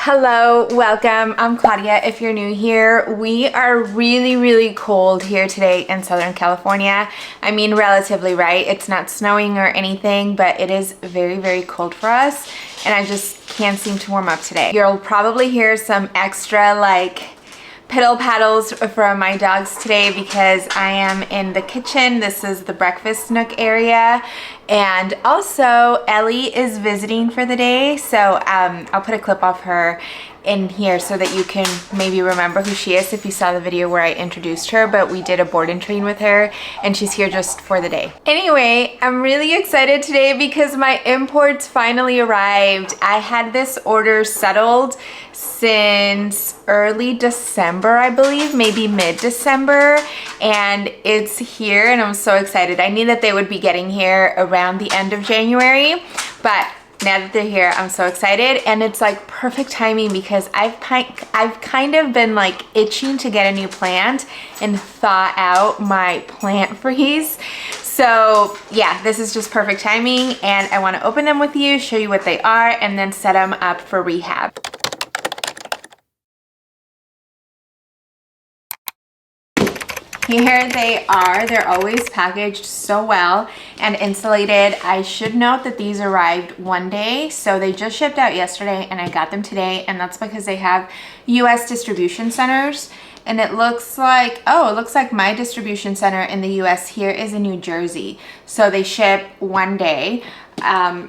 Hello, welcome. I'm Claudia. If you're new here, we are really cold here today in Southern California. I mean, relatively, right? It's not snowing or anything, but it is very cold for us, and I just can't seem to warm up today. You'll probably hear some extra piddle paddles from my dogs today because I am in the kitchen. This is the breakfast nook area, and also Ellie is visiting for the day, so I'll put a clip of her in here so that you can maybe remember who she is if you saw the video where I introduced her, but we did a board and train with her and she's here just for the day. Anyway, I'm really excited today because my imports finally arrived. I had this order settled since early December, I believe, maybe mid-December, and it's here and I'm so excited. I knew that they would be getting here around the end of January, but now that they're here, I'm so excited, and it's like perfect timing because I've kind of been like itching to get a new plant and thaw out my plant freeze. So yeah, this is just perfect timing, and I want to open them with you, show you what they are, and then set them up for rehab. Here they are. They're always packaged so well and insulated. I should note that these arrived one day, so they just shipped out yesterday and I got them today, and that's because they have US distribution centers, and it looks like, oh, it looks like my distribution center in the US here is in New Jersey. So they ship one day,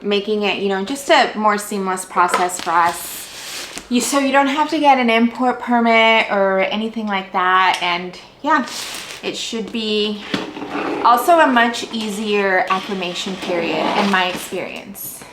making it, you know, just a more seamless process for us. So you don't have to get an import permit or anything like that, and yeah, it should be also a much easier acclimation period in my experience.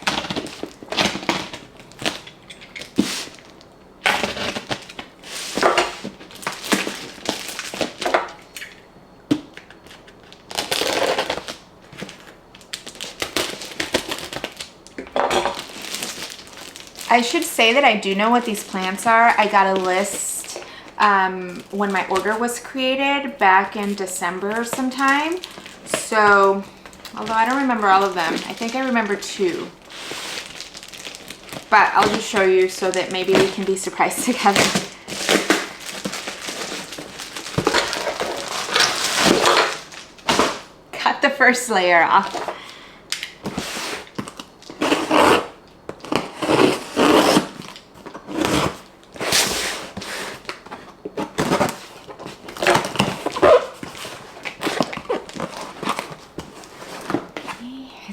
I should say that I do know what these plants are. I got a list when my order was created back in December sometime. So, although I don't remember all of them, I think I remember two. But I'll just show you so that maybe we can be surprised together. Cut the first layer off.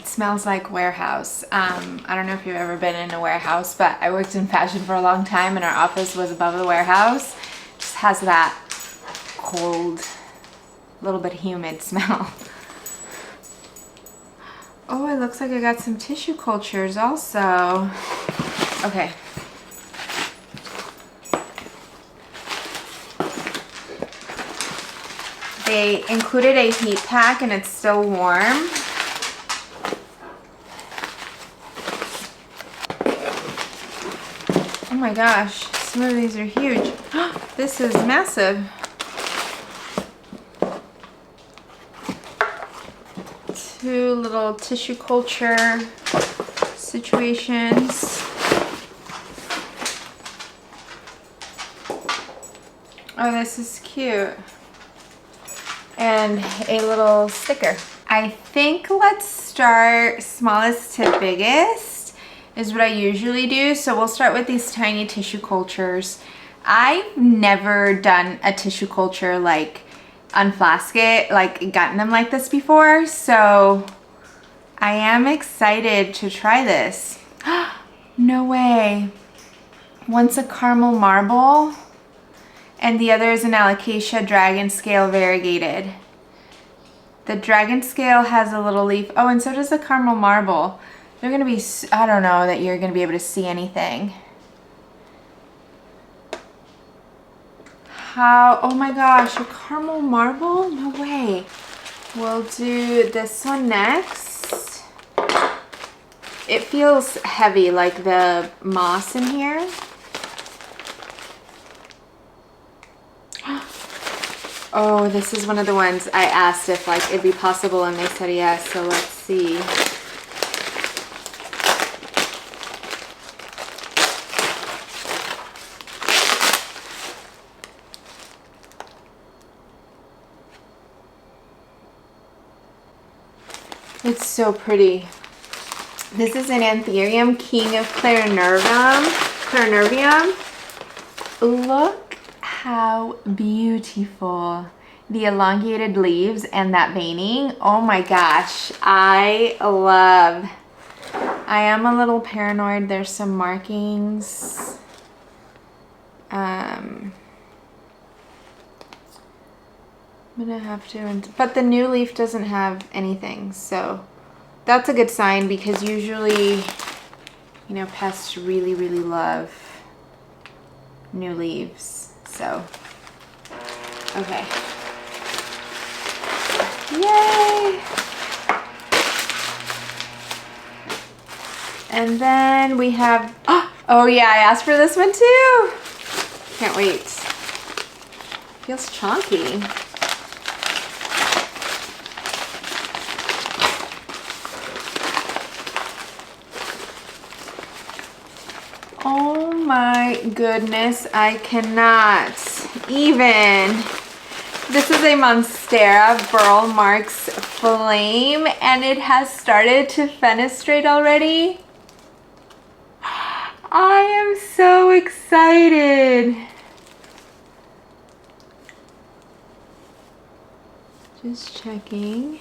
Smells like warehouse. I don't know if you've ever been in a warehouse, but I worked in fashion for a long time and our office was above the warehouse. Just has that cold, little bit humid smell. Oh, it looks like I got some tissue cultures also. Okay. They included a heat pack and it's still warm. Oh my gosh, some of these are huge. This is massive. Two little tissue culture situations. Oh, this is cute. And a little sticker. I think let's start smallest to biggest is what I usually do. So we'll start with these tiny tissue cultures. I've never done a tissue culture, like unflask it, like gotten them like this before. So I am excited to try this. No way. One's a caramel marble and the other is an alocasia dragon scale variegated. The dragon scale has a little leaf. Oh, and so does the caramel marble. They're gonna be, I don't know that you're gonna be able to see anything. How, oh my gosh, a caramel marble? No way. We'll do this one next. It feels heavy, like the moss in here. Oh, this is one of the ones I asked if like it'd be possible and they said yes, so let's see. It's so pretty. This is an anthurium, king of clarinervium. Look how beautiful. The elongated leaves and that veining. Oh my gosh, I am a little paranoid. There's some markings. I'm gonna have to, but the new leaf doesn't have anything, so that's a good sign, because usually, you know, pests really, really love new leaves. So, okay. Yay! And then we have, oh yeah, I asked for this one too. Can't wait. Feels chunky. Oh my goodness, I cannot even. This is a monstera burle marx flame, and it has started to fenestrate already. I am so excited. Just checking.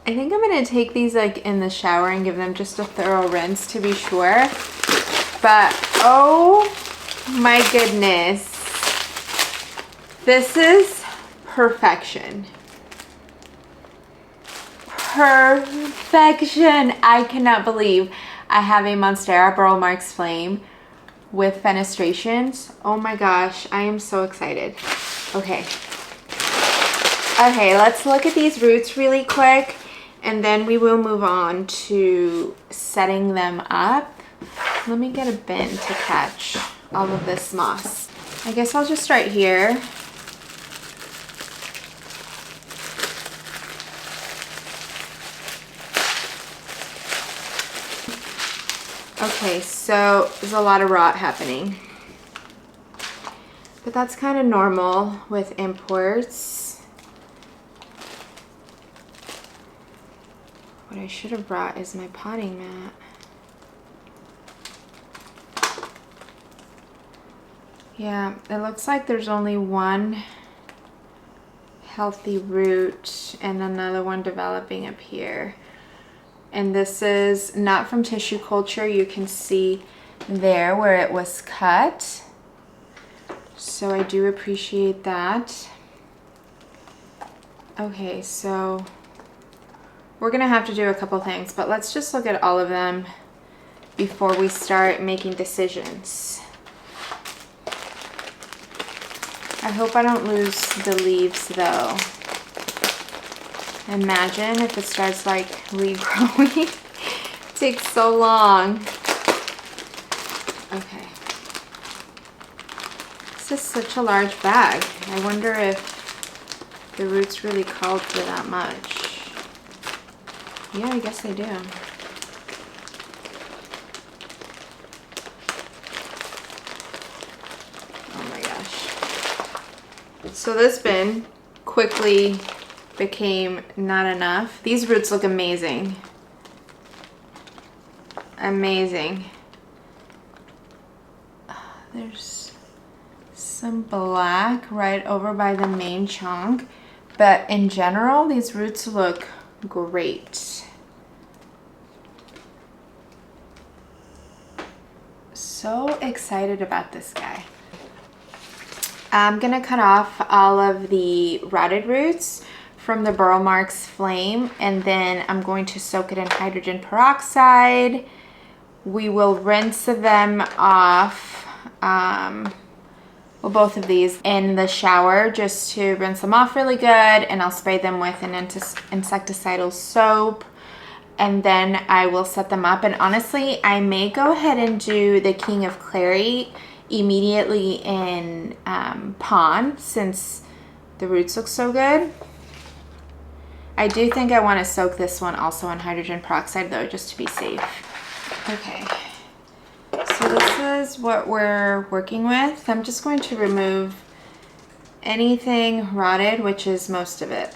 I think I'm gonna take these like in the shower and give them just a thorough rinse to be sure. But oh my goodness, this is perfection. Perfection. I cannot believe I have a monstera burle marx flame with fenestrations. Oh my gosh, I am so excited. Okay. Okay, let's look at these roots really quick, and then we will move on to setting them up. Let me get a bin to catch all of this moss. I guess I'll just start here. Okay, so there's a lot of rot happening, but that's kind of normal with imports. What I should have brought is my potting mat. Yeah, it looks like there's only one healthy root and another one developing up here. And this is not from tissue culture. You can see there where it was cut. So I do appreciate that. Okay, so we're gonna have to do a couple things, but let's just look at all of them before we start making decisions. I hope I don't lose the leaves though. Imagine if it starts like regrowing. It takes so long. Okay. This is such a large bag. I wonder if the roots really called for that much. Yeah, I guess they do. Oh my gosh. So this bin quickly became not enough. These roots look amazing. Amazing. There's some black right over by the main chunk, but in general, these roots look great. So excited about this guy. I'm gonna cut off all of the rotted roots from the burle marx flame, and then I'm going to soak it in hydrogen peroxide. We will rinse them off, well, both of these in the shower just to rinse them off really good, and I'll spray them with an insecticidal soap, and then I will set them up. And honestly, I may go ahead and do the King of Clary immediately in pond, since the roots look so good. I do think I want to soak this one also in hydrogen peroxide though, just to be safe. Okay, so this is what we're working with. I'm just going to remove anything rotted, which is most of it.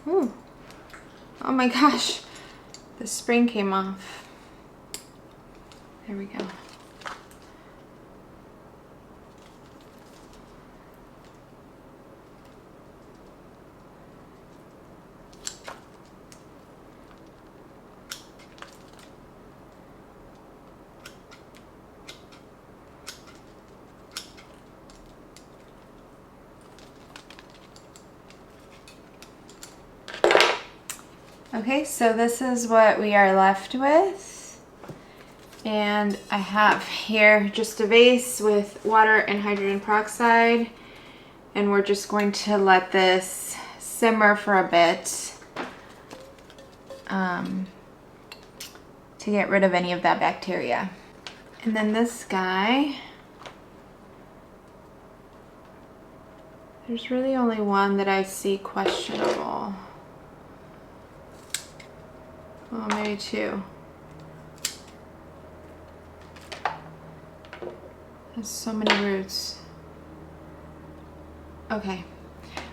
Ooh. Oh my gosh, the spring came off. There we go. Okay, so this is what we are left with. And I have here just a vase with water and hydrogen peroxide. And we're just going to let this simmer for a bit to get rid of any of that bacteria. And then this guy, there's really only one that I see questionable. Oh, maybe two. Has so many roots. Okay,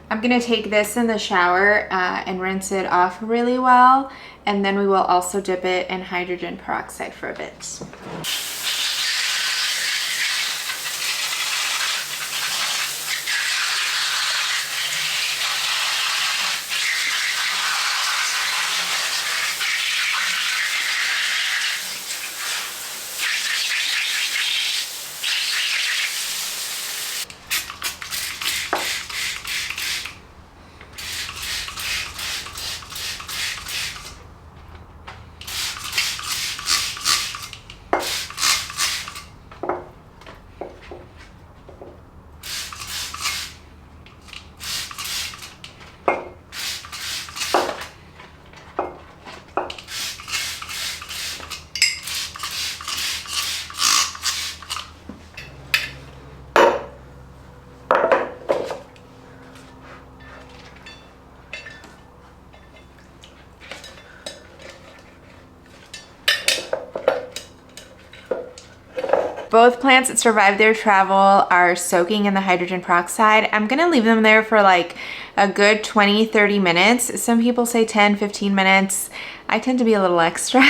I'm gonna take this in the shower and rinse it off really well, and then we will also dip it in hydrogen peroxide for a bit. Both plants that survived their travel are soaking in the hydrogen peroxide. I'm gonna leave them there for like a good 20-30 minutes. Some people say 10-15 minutes. I tend to be a little extra.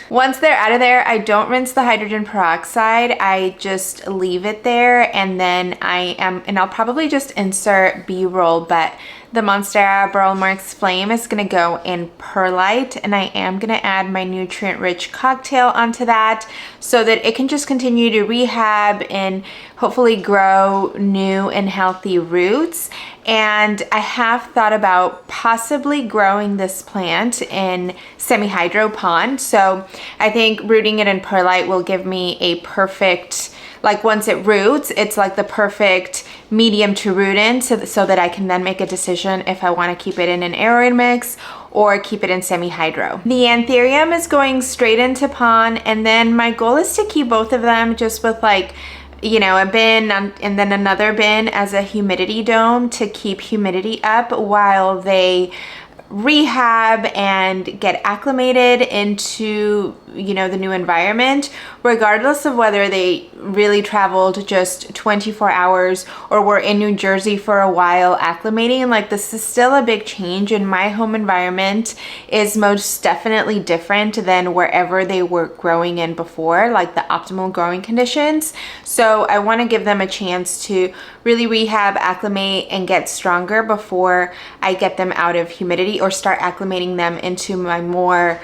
Once they're out of there, I don't rinse the hydrogen peroxide. I just leave it there, and then I'll probably just insert B-roll, but the Monstera Burle Marx Flame is gonna go in perlite, and I am gonna add my nutrient-rich cocktail onto that so that it can just continue to rehab and hopefully grow new and healthy roots. And I have thought about possibly growing this plant in semi-hydro pond. So I think rooting it in perlite will give me a perfect, like once it roots, it's like the perfect medium to root in so that I can then make a decision if I want to keep it in an aroid mix or keep it in semi-hydro. The anthurium is going straight into pond, and then my goal is to keep both of them just with like, you know, a bin and then another bin as a humidity dome to keep humidity up while they rehab and get acclimated into, you know, the new environment, regardless of whether they really traveled just 24 hours or were in New Jersey for a while acclimating. Like, this is still a big change, and my home environment is most definitely different than wherever they were growing in before, like the optimal growing conditions. So I want to give them a chance to really rehab, acclimate, and get stronger before I get them out of humidity or start acclimating them into my more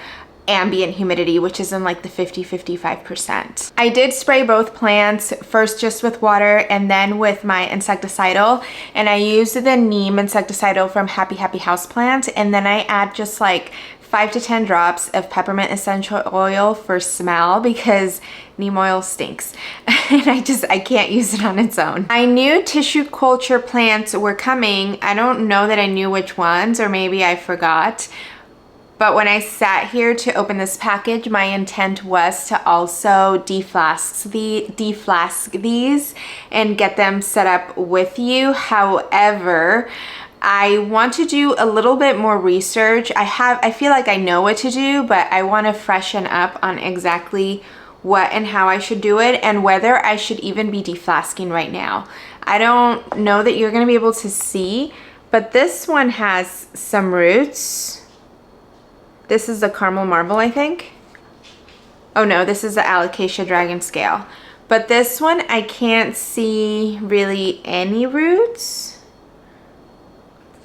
ambient humidity, which is in like the 50-55%. I did spray both plants first just with water and then with my insecticidal, and I used the neem insecticidal from Happy Houseplant, and then I add just like 5 to 10 drops of peppermint essential oil for smell because neem oil stinks and I can't use it on its own. I knew tissue culture plants were coming. I don't know that I knew which ones, or maybe I forgot. But when I sat here to open this package, my intent was to also deflask these and get them set up with you. However, I want to do a little bit more research. I feel like I know what to do, but I want to freshen up on exactly what and how I should do it, and whether I should even be deflasking right now. I don't know that you're going to be able to see, but this one has some roots. This is the caramel marble, I think. Oh no, this is the alocasia dragon scale. But this one, I can't see really any roots.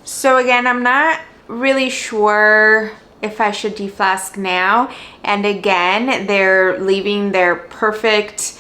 So again, I'm not really sure if I should deflask now. And again, they're leaving their perfect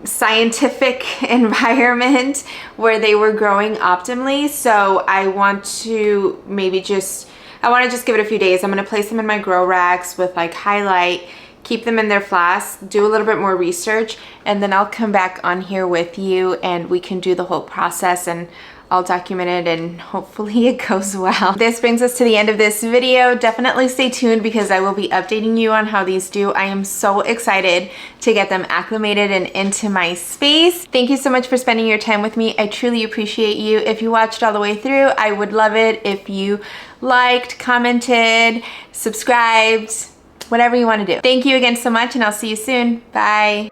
scientific environment where they were growing optimally. So I want to maybe just give it a few days. I'm gonna place them in my grow racks with like highlight, keep them in their flask, do a little bit more research, and then I'll come back on here with you and we can do the whole process and I'll document it and hopefully it goes well. This brings us to the end of this video. Definitely stay tuned because I will be updating you on how these do. I am so excited to get them acclimated and into my space. Thank you so much for spending your time with me. I truly appreciate you. If you watched all the way through, I would love it if you liked, commented, subscribed, whatever you want to do. Thank you again so much and I'll see you soon. Bye.